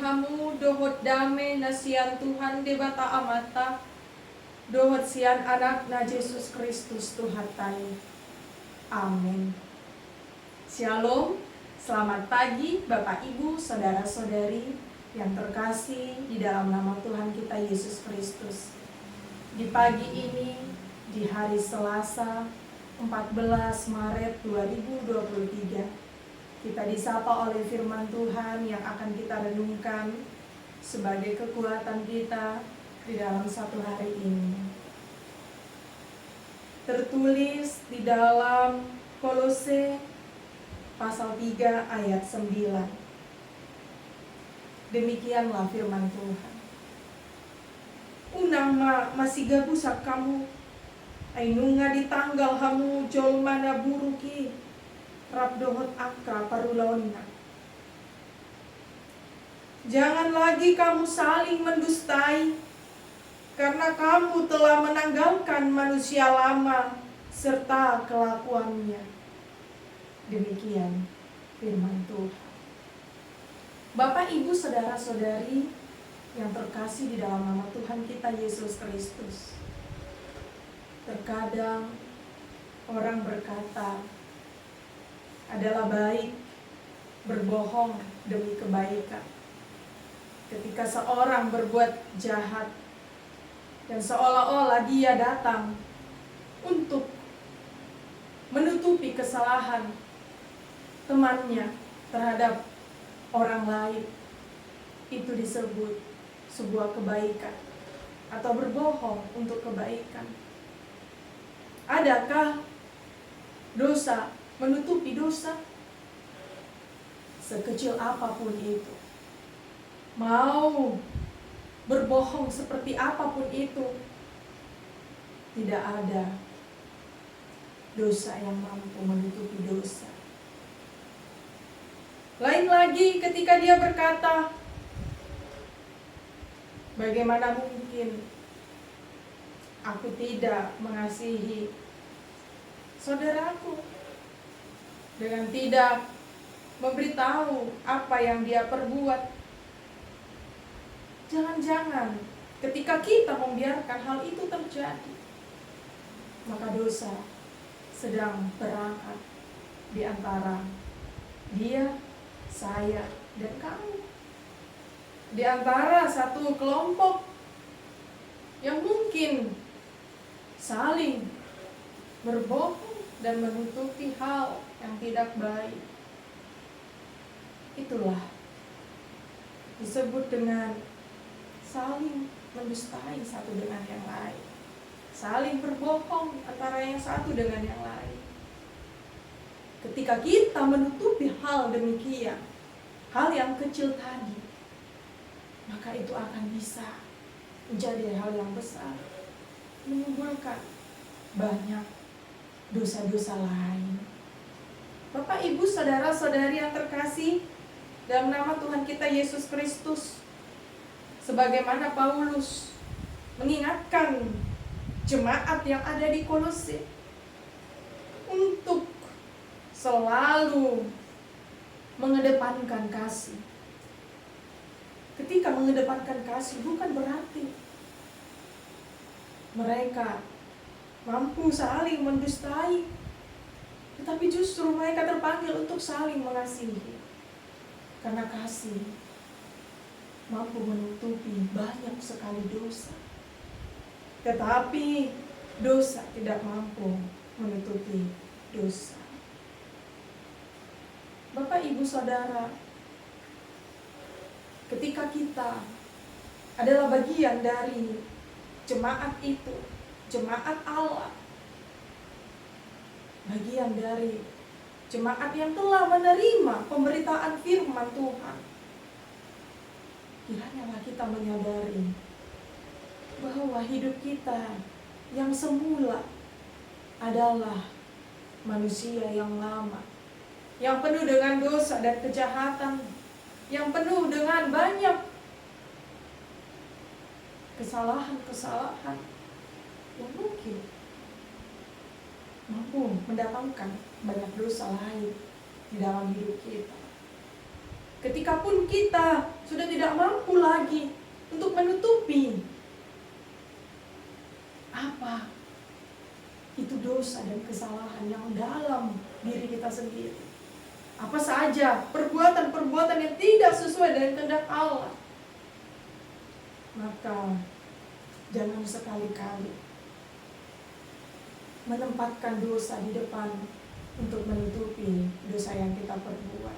hamu dohot dame nasian Tuhan debata amata dohot sian anak na Yesus Kristus Tuhan tai. Amin. Shalom, selamat pagi Bapak Ibu, Saudara-saudari yang terkasih di dalam nama Tuhan kita Yesus Kristus. Di pagi ini, di hari Selasa 14 Maret 2023, kita disapa oleh firman Tuhan yang akan kita renungkan sebagai kekuatan kita di dalam satu hari ini. Tertulis di dalam Kolose pasal 3 ayat 9. Demikianlah firman Tuhan. Unang masih gabusak kamu, ainunga di tanggal hamu jol mana buruki, rap dohot akra parulaonna. Jangan lagi kamu saling mendustai, karena kamu telah menanggalkan manusia lama serta kelakuannya. Demikian firman Tuhan. Bapak, Ibu, Saudara-saudari yang terkasih di dalam nama Tuhan kita Yesus Kristus. Terkadang orang berkata adalah baik berbohong demi kebaikan. Ketika seorang berbuat jahat dan seolah-olah dia datang untuk menutupi kesalahan temannya terhadap orang lain, itu disebut sebuah kebaikan atau berbohong untuk kebaikan. Adakah dosa menutupi dosa? Sekecil apapun itu, mau berbohong seperti apapun itu, tidak ada dosa yang mampu menutupi dosa. Lain lagi ketika dia berkata, bagaimana mungkin aku tidak mengasihi saudaraku, dengan tidak memberitahu apa yang dia perbuat. Jangan-jangan ketika kita membiarkan hal itu terjadi, maka dosa sedang berangkat di antara dia, saya, dan kamu. Di antara satu kelompok yang mungkin saling berbohong dan menutupi hal yang tidak baik. Itulah disebut dengan saling mendustai satu dengan yang lain, saling berbohong antara yang satu dengan yang lain. Ketika kita menutupi hal demikian, hal yang kecil tadi, maka itu akan bisa menjadi hal yang besar, menimbulkan banyak dosa-dosa lain. Bapak, Ibu, Saudara-saudari yang terkasih dalam nama Tuhan kita Yesus Kristus, sebagaimana Paulus mengingatkan jemaat yang ada di Kolose untuk selalu mengedepankan kasih. Ketika mengedepankan kasih bukan berarti mereka mampu saling mendustai, tetapi justru mereka terpanggil untuk saling mengasihi. Karena kasih mampu menutupi banyak sekali dosa, tetapi dosa tidak mampu menutupi dosa. Bapak, Ibu, Saudara, ketika kita adalah bagian dari jemaat itu, jemaat Allah, bagian dari jemaat yang telah menerima pemberitaan firman Tuhan, kiranyalah kita menyadari bahwa hidup kita yang semula adalah manusia yang lama, yang penuh dengan dosa dan kejahatan, yang penuh dengan banyak kesalahan-kesalahan yang mungkin mampu mendatangkan banyak dosa lain di dalam hidup kita. Ketika pun kita sudah tidak mampu lagi untuk menutupi apa itu dosa dan kesalahan yang dalam diri kita sendiri. Apa saja perbuatan-perbuatan yang tidak sesuai dengan kehendak Allah, maka jangan sekali-kali menempatkan dosa di depan untuk menutupi dosa yang kita perbuat.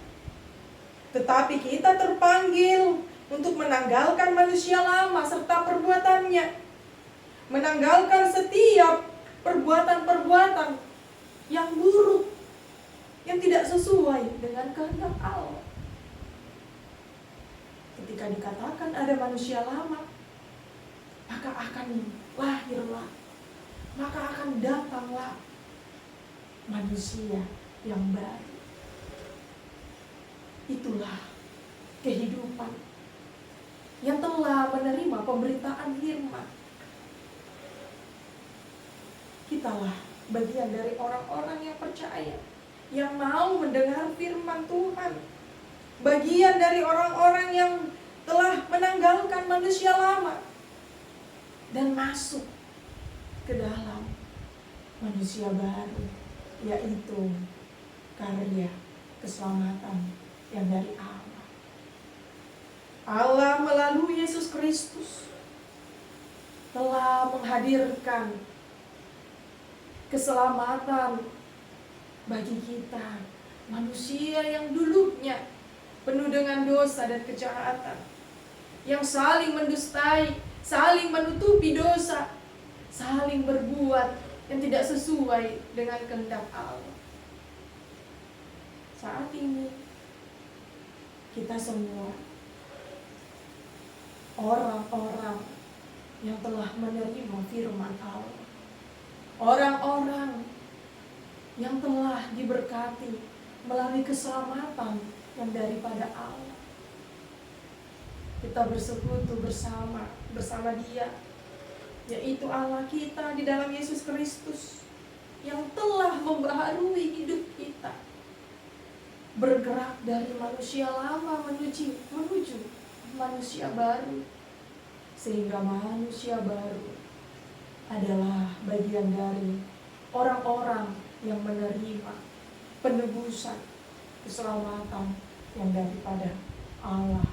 Tetapi kita terpanggil untuk menanggalkan manusia lama serta perbuatannya, menanggalkan setiap perbuatan-perbuatan yang buruk, yang tidak sesuai dengan kehendak Allah. Ketika dikatakan ada manusia lama, maka akan lahirlah, maka akan datanglah manusia yang baru. Itulah kehidupan yang telah menerima pemberitaan firman. Kitalah bagian dari orang-orang yang percaya, yang mau mendengar firman Tuhan. Bagian dari orang-orang yang telah menanggalkan manusia lama dan masuk ke dalam manusia baru, yaitu karya keselamatan yang dari Allah. Allah melalui Yesus Kristus telah menghadirkan keselamatan bagi kita, manusia yang dulunya penuh dengan dosa dan kejahatan, yang saling mendustai, saling menutupi dosa, saling berbuat yang tidak sesuai dengan kehendak Allah. Saat ini kita semua orang-orang yang telah menerima firman Allah, orang-orang yang telah diberkati melalui keselamatan yang daripada Allah. Kita bersekutu bersama Dia, yaitu Allah kita di dalam Yesus Kristus, yang telah membaharui hidup kita, bergerak dari manusia lama menuju manusia baru, sehingga manusia baru adalah bagian dari orang-orang yang menerima penebusan, keselamatan yang daripada Allah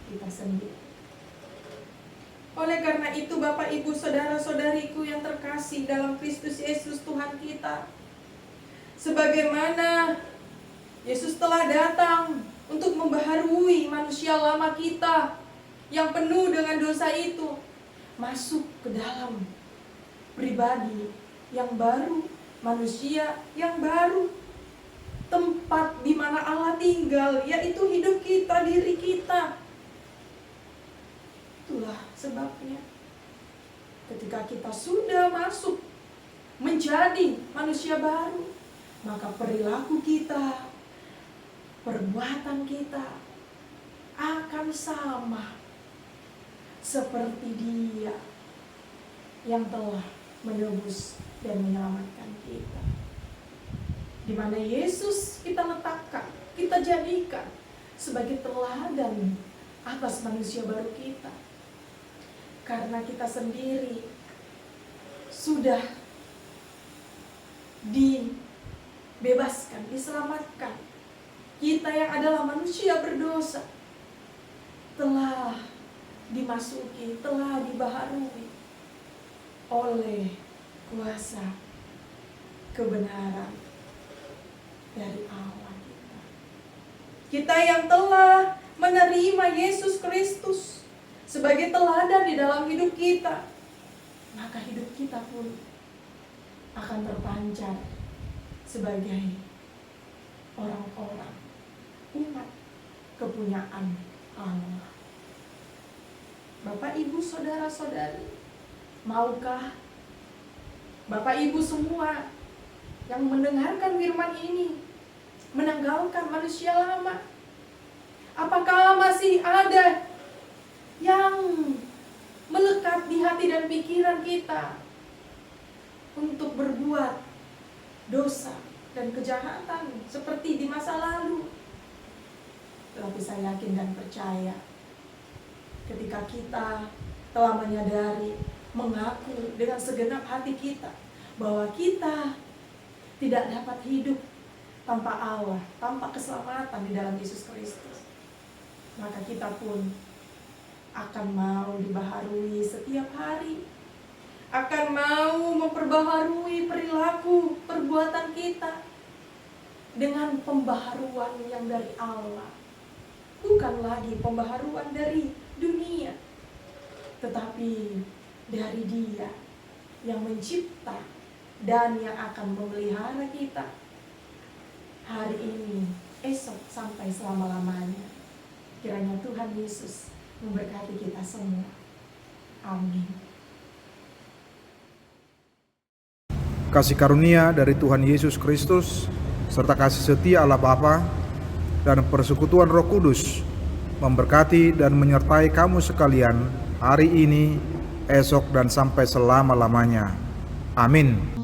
kita sendiri. Oleh karena itu, Bapak, Ibu, Saudara-saudariku yang terkasih dalam Kristus Yesus Tuhan kita, sebagaimana Yesus telah datang untuk membaharui manusia lama kita yang penuh dengan dosa itu, masuk ke dalam pribadi yang baru, manusia yang baru, tempat di mana Allah tinggal, yaitu hidup kita, diri kita. Itulah sebabnya ketika kita sudah masuk menjadi manusia baru, maka perilaku kita, perbuatan kita akan sama seperti Dia yang telah menebus dan menyelamatkan kita. Di mana Yesus kita letakkan, kita jadikan sebagai teladan atas manusia baru kita. Karena kita sendiri sudah dibebaskan, diselamatkan. Kita yang adalah manusia berdosa telah dimasuki, telah dibaharui oleh kuasa kebenaran dari Allah kita. Kita yang telah menerima Yesus Kristus sebagai teladan di dalam hidup kita, maka hidup kita pun akan terpancar sebagai orang-orang umat kepunyaan Allah. Bapak, Ibu, Saudara-saudari, maukah Bapak, Ibu semua yang mendengarkan firman ini menanggalkan manusia lama? Apakah masih ada yang melekat di hati dan pikiran kita untuk berbuat dosa dan kejahatan seperti di masa lalu? Tetapi saya yakin dan percaya ketika kita telah menyadari, mengaku dengan segenap hati kita bahwa kita tidak dapat hidup tanpa Allah, tanpa keselamatan di dalam Yesus Kristus, maka kita pun akan mau dibaharui setiap hari, akan mau memperbaharui perilaku, perbuatan kita dengan pembaharuan yang dari Allah. Bukan lagi pembaharuan dari dunia, tetapi dari Dia yang mencipta dan yang akan memelihara kita hari ini, esok, sampai selama-lamanya. Kiranya Tuhan Yesus memberkati kita semua. Amin. Kasih karunia dari Tuhan Yesus Kristus serta kasih setia Allah Bapa dan persekutuan Roh Kudus memberkati dan menyertai kamu sekalian hari ini, esok, dan sampai selama-lamanya. Amin.